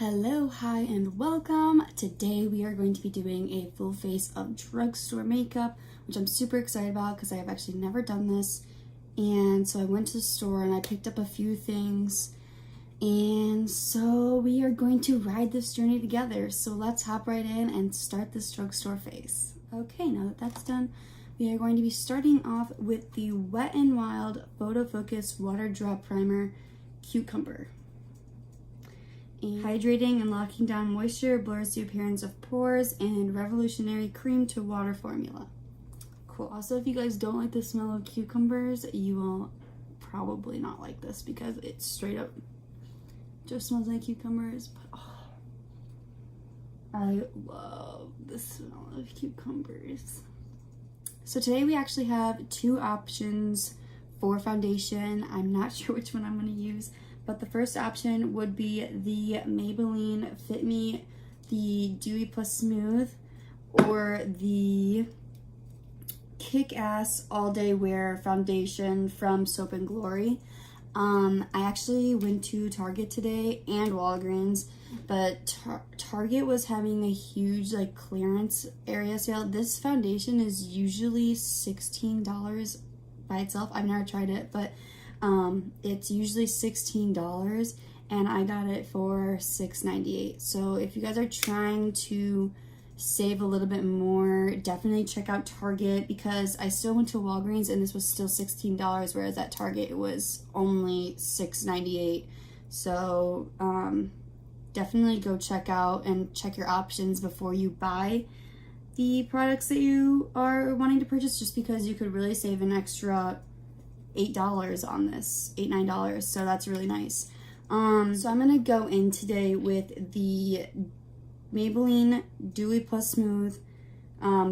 Hello, hi, and welcome. Today we are going to be doing a full face of drugstore makeup, which I'm super excited about because I have actually never done this. And so I went to the store and I picked up a few things. And so we are going to ride this journey together. So let's hop right in and start this drugstore face. Okay, now that that's done, we are going to be starting off with the Wet n Wild Photo Focus Water Drop Primer Cucumber. Hydrating and locking down moisture, blurs the appearance of pores, and revolutionary cream to water formula. Cool. Also, if you guys don't like the smell of cucumbers, you will probably not like this because it straight up just smells like cucumbers. But oh, I love the smell of cucumbers. So today we actually have two options for foundation. I'm not sure which one I'm going to use. But the first option would be the Maybelline Fit Me, the Dewy Plus Smooth, or the Kick-Ass All Day Wear Foundation from Soap & Glory. I actually went to Target today and Walgreens, but Target was having a huge clearance area sale. This foundation is usually $16 by itself. I've never tried it, but it's usually $16 and I got it for $6.98. So if you guys are trying to save a little bit more, definitely check out Target, because I still went to Walgreens and this was still $16, whereas at Target it was only $6.98. So definitely go check out and check your options before you buy the products that you are wanting to purchase, just because you could really save an extra $8 on this, $9, so that's really nice. So I'm gonna go in today with the Maybelline Dewy Plus Smooth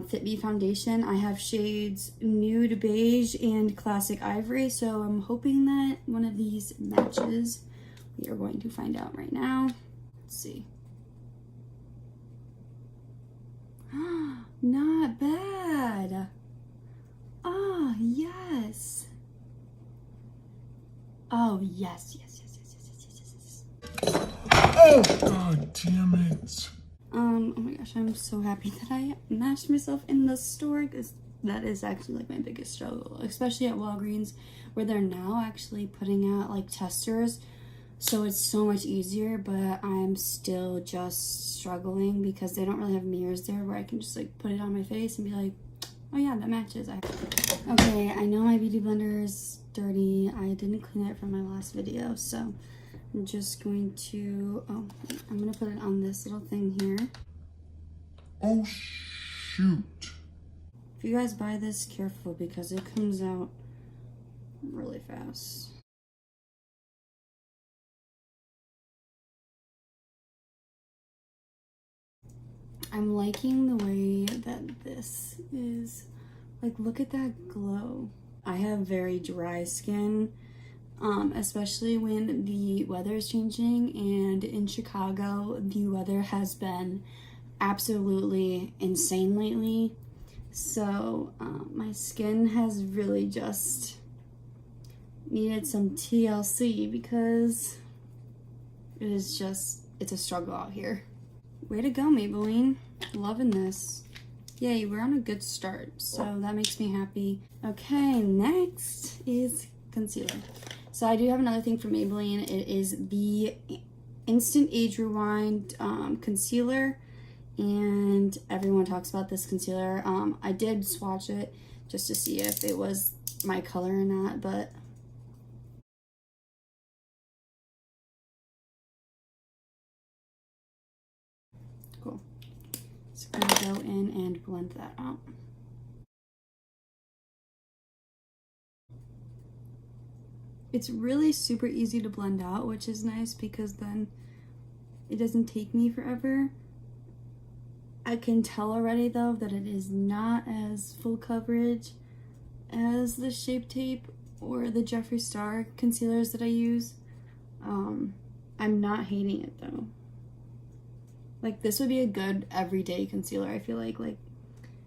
Fit Me foundation. I have shades Nude Beige and Classic Ivory, so I'm hoping that one of these matches. We are going to find out right now. Let's see. Not bad. Ah, yes. Oh, yes. Oh, God damn it. Oh my gosh, I'm so happy that I matched myself in the store, because that is actually my biggest struggle, especially at Walgreens, where they're now actually putting out testers, so it's so much easier, but I'm still just struggling because they don't really have mirrors there where I can just put it on my face and be like, oh yeah, that matches. Okay, I know my beauty blender is dirty. I didn't clean it from my last video, so I'm just going to, I'm going to put it on this little thing here. Oh, shoot. If you guys buy this, careful, because it comes out really fast. I'm liking the way that this is. Look at that glow. I have very dry skin, especially when the weather is changing, and in Chicago, the weather has been absolutely insane lately. So my skin has really just needed some TLC, because it's a struggle out here. Way to go, Maybelline. Loving this. Yay, we're on a good start, so that makes me happy. Okay, next is concealer. So I do have another thing from Maybelline. It is the Instant Age Rewind concealer, and everyone talks about this concealer. I did swatch it just to see if it was my color or not, but cool. Just gonna go in and blend that out. It's really super easy to blend out, which is nice because then it doesn't take me forever. I can tell already though that it is not as full coverage as the Shape Tape or the Jeffree Star concealers that I use. I'm not hating it though. This would be a good everyday concealer, I feel like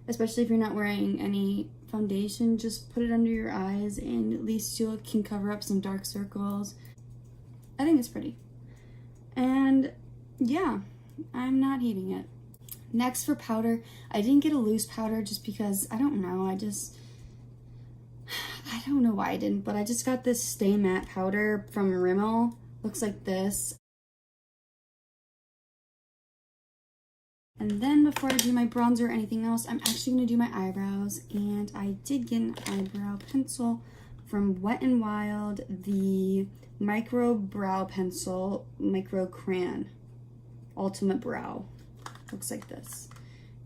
especially if you're not wearing any foundation, just put it under your eyes and at least you can cover up some dark circles. I think it's pretty. And yeah, I'm not hating it. Next for powder, I didn't get a loose powder just because, I don't know, I don't know why I didn't, but I just got this Stay Matte powder from Rimmel. Looks like this. And then before I do my bronzer or anything else, I'm actually going to do my eyebrows. And I did get an eyebrow pencil from Wet n Wild, the Microbrow pencil, Micro Crayon, Ultimate Brow. Looks like this.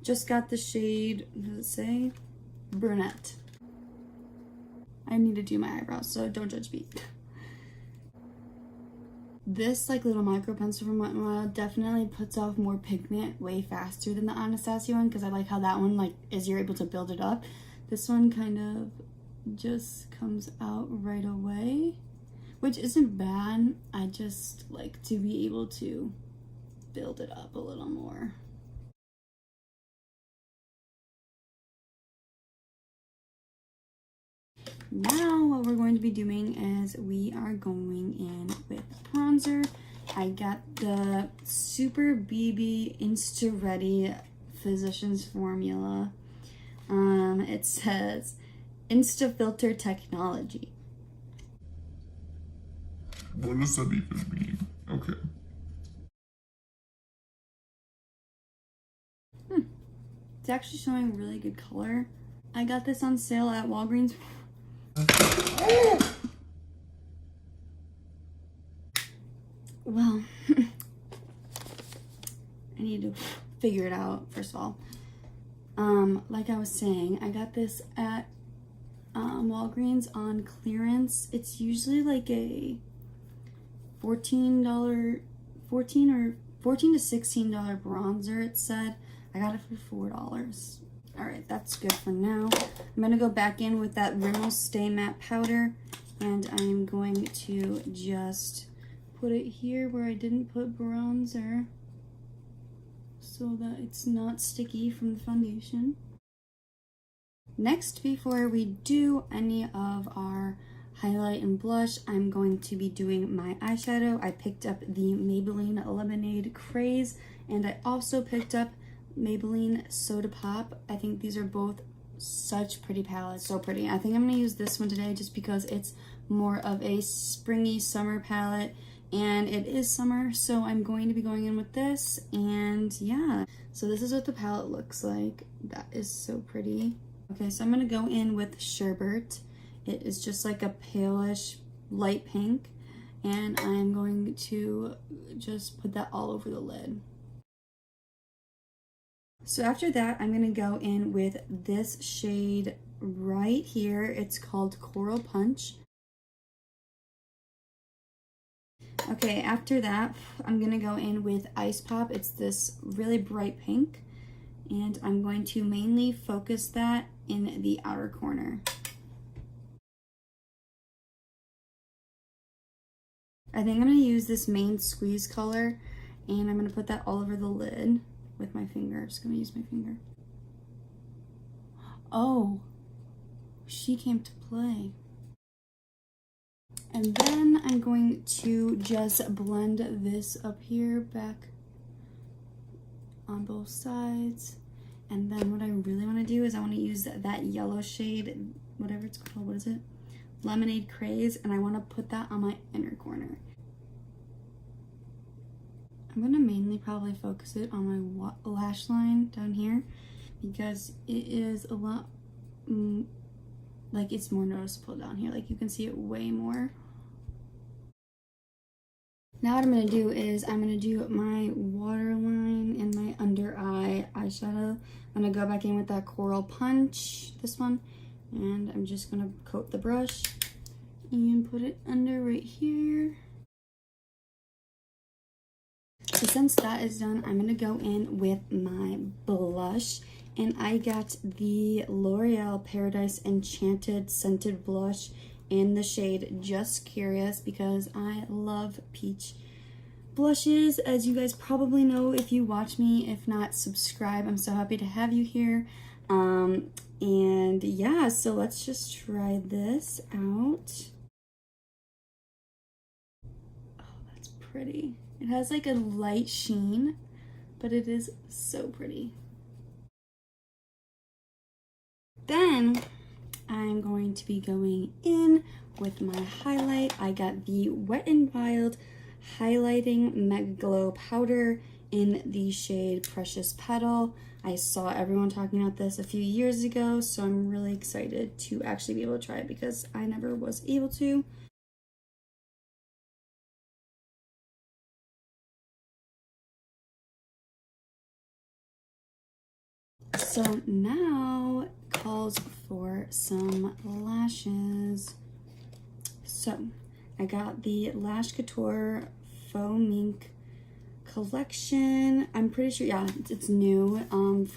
Just got the shade, what does it say? Brunette. I need to do my eyebrows, so don't judge me. This like little micro pencil from Wet n Wild definitely puts off more pigment way faster than the Anastasia one, because I like how that one like you're able to build it up. This one kind of just comes out right away, which isn't bad. I just like to be able to build it up a little more. Now what we're going to be doing is we are going in with bronzer. I got the Super BB Insta Ready Physicians Formula. It says Insta Filter Technology. What does that even mean? Okay. It's actually showing really good color. I got this on sale at Walgreens. Well, I need to figure it out, first of all. Like I was saying, I got this at Walgreens on clearance. It's usually like a $14 to $16 bronzer, it said. I got it for $4. All right, that's good for now. I'm gonna go back in with that Rimmel Stay Matte powder, and I'm going to just put it here where I didn't put bronzer so that it's not sticky from the foundation. Next, before we do any of our highlight and blush, I'm going to be doing my eyeshadow. I picked up the Maybelline Lemonade Craze, and I also picked up Maybelline Soda Pop. I think these are both such pretty palettes, so pretty. I think I'm gonna use this one today just because it's more of a springy summer palette, and it is summer, so I'm going to be going in with this. And yeah, so this is what the palette looks like. That is so pretty. Okay, so I'm gonna go in with Sherbet. It is just like a palish light pink, and I'm going to just put that all over the lid. So after that, I'm gonna go in with this shade right here. It's called Coral Punch. Okay, after that, I'm gonna go in with Ice Pop. It's this really bright pink, and I'm going to mainly focus that in the outer corner. I think I'm gonna use this main squeeze color, and I'm gonna put that all over the lid with my finger. I'm just gonna use my finger. Oh, she came to play. And then I'm going to just blend this up here, back on both sides. And then what I really want to do is I want to use that yellow shade, whatever it's called, what is it? Lemonade Craze, and I want to put that on my inner corner. I'm going to mainly probably focus it on my lash line down here because it is a lot, like it's more noticeable down here. Like you can see it way more. Now what I'm going to do is I'm going to do my waterline and my under eye eyeshadow. I'm going to go back in with that Coral Punch, this one, and I'm just going to coat the brush and put it under right here. So since that is done, I'm going to go in with my blush, and I got the L'Oreal Paradise Enchanted Scented Blush in the shade Just Curious because I love peach blushes, as you guys probably know if you watch me. If not, subscribe. I'm so happy to have you here. And yeah, so let's just try this out. Oh, that's pretty. It has like a light sheen, but it is so pretty. Then I'm going to be going in with my highlight. I got the Wet n Wild Highlighting Mega Glow Powder in the shade Precious Petal. I saw everyone talking about this a few years ago, so I'm really excited to actually be able to try it because I never was able to. So now calls for some lashes. So I got the Lash Couture Faux Mink collection. I'm pretty sure, yeah, it's new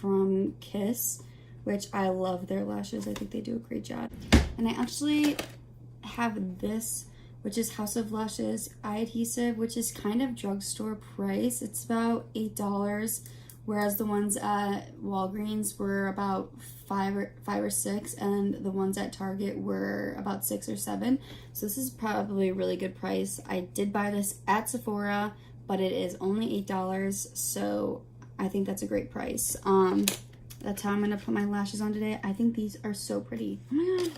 from Kiss, which I love their lashes. I think they do a great job. And I actually have this, which is House of Lashes eye adhesive, which is kind of drugstore price. It's about $8, whereas the ones at Walgreens were about five or six, and the ones at Target were about 6 or 7. So this is probably a really good price. I did buy this at Sephora, but it is only $8, so I think that's a great price. That's how I'm gonna put my lashes on today. I think these are so pretty. Oh my god.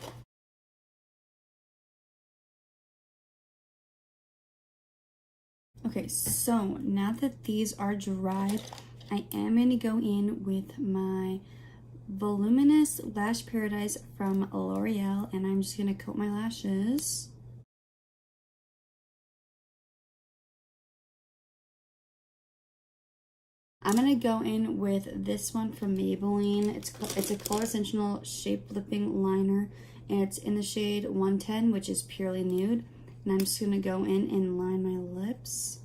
Okay, so now that these are dried, I am gonna go in with my Voluminous Lash Paradise from L'Oreal, and I'm just gonna coat my lashes. I'm gonna go in with this one from Maybelline. It's a Color Essential Shape Lipping Liner, and it's in the shade 110, which is purely nude. And I'm just gonna go in and line my lips.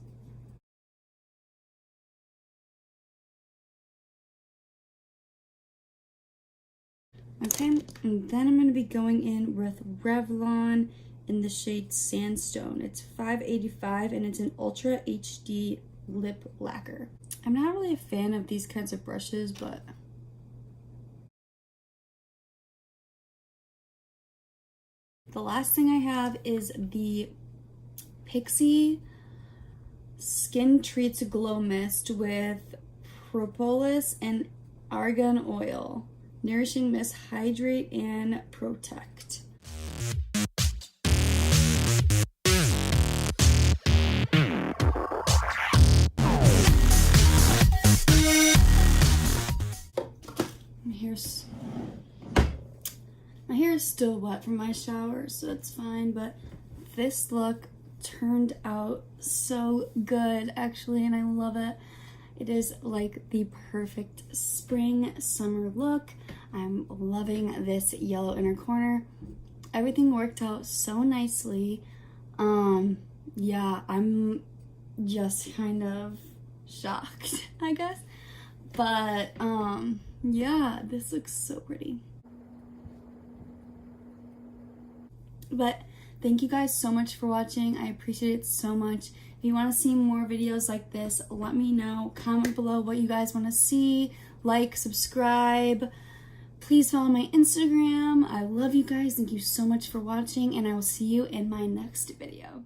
Okay, and then I'm gonna be going in with Revlon in the shade Sandstone. It's $5.85 and it's an Ultra HD lip lacquer. I'm not really a fan of these kinds of brushes, but the last thing I have is the Pixi Skin Treats Glow Mist with propolis and argan oil. Nourishing Mist, hydrate and protect. My hair is still wet from my shower, so it's fine, but this look turned out so good actually, and I love it. It is like the perfect spring summer look. I'm loving this yellow inner corner. Everything worked out so nicely. Yeah, I'm just kind of shocked, I guess. But yeah, this looks so pretty. But thank you guys so much for watching. I appreciate it so much. If you want to see more videos like this, let me know. Comment below what you guys want to see. Like, subscribe. Please follow my Instagram. I love you guys. Thank you so much for watching, and I will see you in my next video.